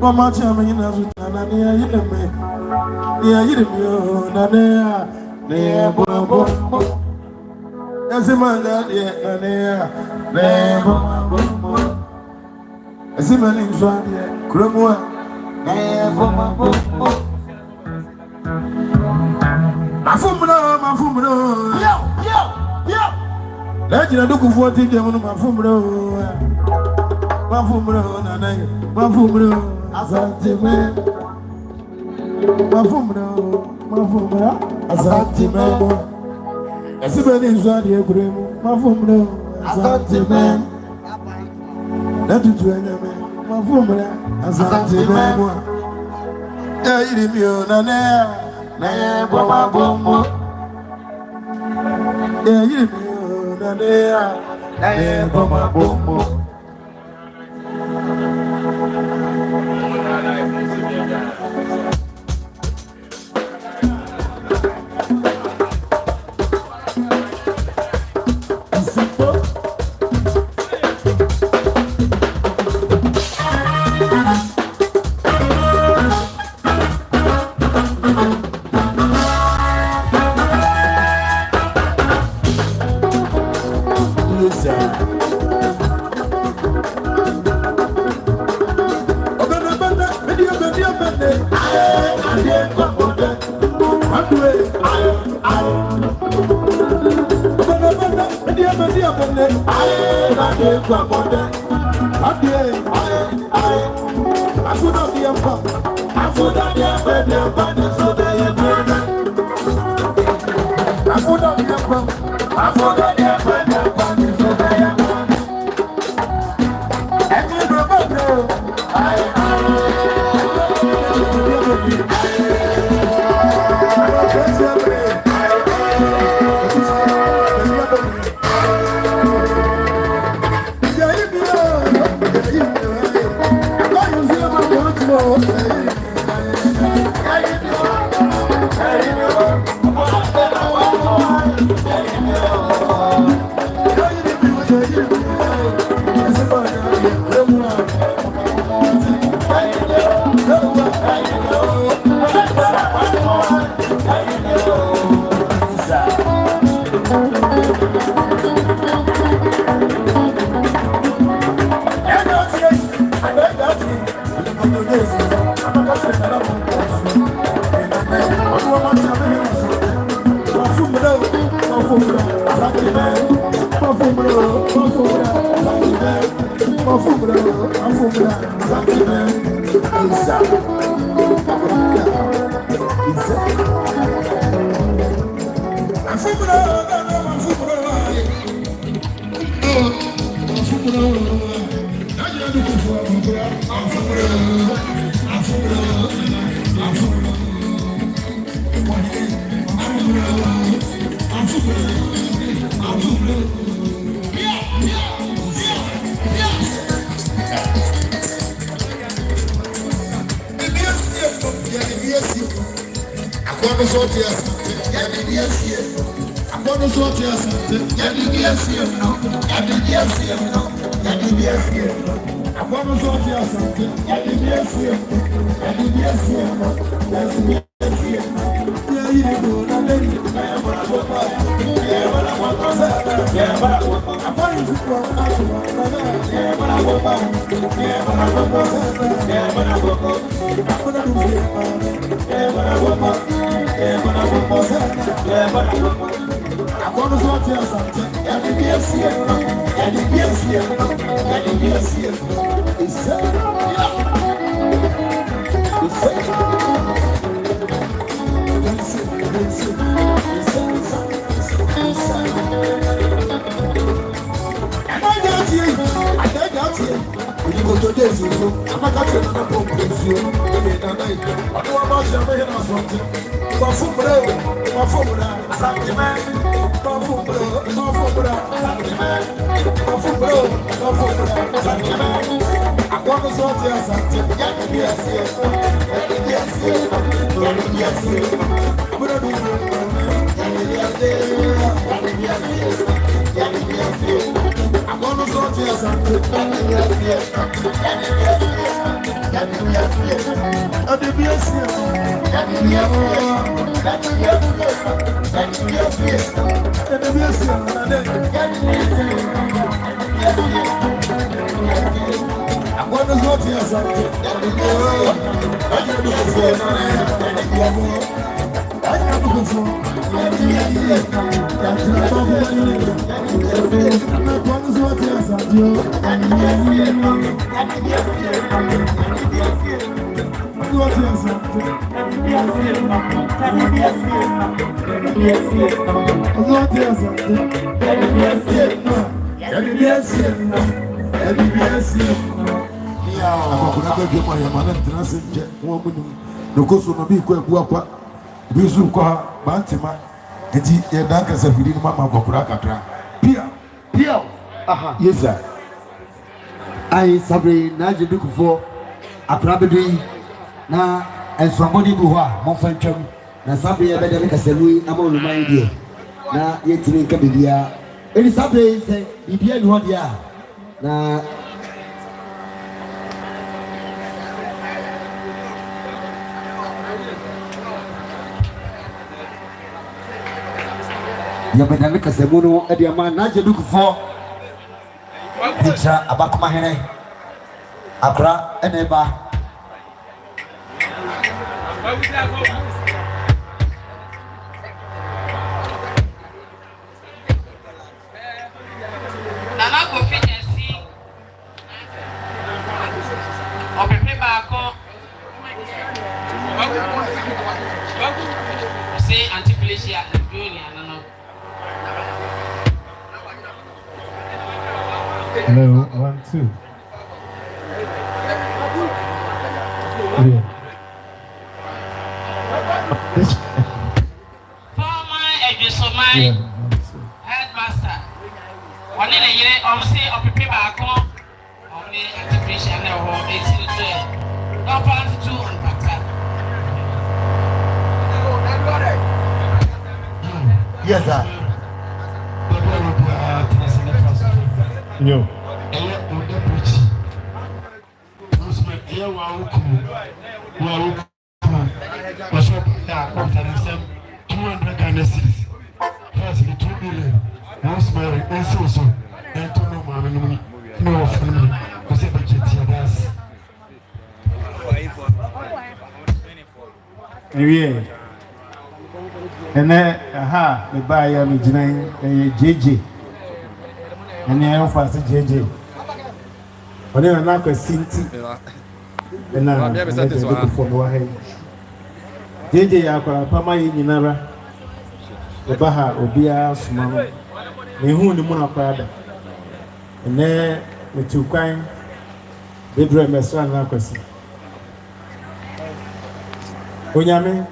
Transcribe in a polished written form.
Mama chama ina zutana ni ayine me ni ayine me na ne bobo ezimanga ne bobo ezimani nzwanye kromwa ne bobo mafumno yo lejina dukufu otinde mu mafumno na na mafumno Azantime, mafumra, azantime. Esibeni nzadi ekuremu, mafumra, azantime. Natutu enyame, mafumra, azantime. Eyirimiyo na boma bomo. Eyirimiyo na boma bomo. Because no be quite work, Bisu Kwa, Bantima, and he dankas a feeding Mamma Bokura. Pia, Pia, aha, yes, sir. I Sabri Naji for a probably now and somebody who are more function. Now Sabri, I better make a salute. I'm on my idea. Now, yet to make a video. It is Sabri, say, if you had 1 year. Now, you better make a semuno at your man, Naja look for pizza, Abakumahene, Abra, and Eba. Nana Kofi Jesse. Opepe Bako. Say Auntie Felicia Junior. Hello, 1, 2. Yeah. Former Edusomai headmaster. One in a year, I'll say Opepe Bako. Only Auntie Felicia and her 18. No part 2 on Pata. Yes, sir. Yo. Yeah. And then, aha, the buyer, me, JJ. And I am fast JJ. But then I'm not a Sinti. And I'm before the way. JJ, I call Pama in Nara. The Baha, Obia, Small. Me who the Mona Prada. And then, with 2 kind, they drew my son, Nakwasi. Onyame.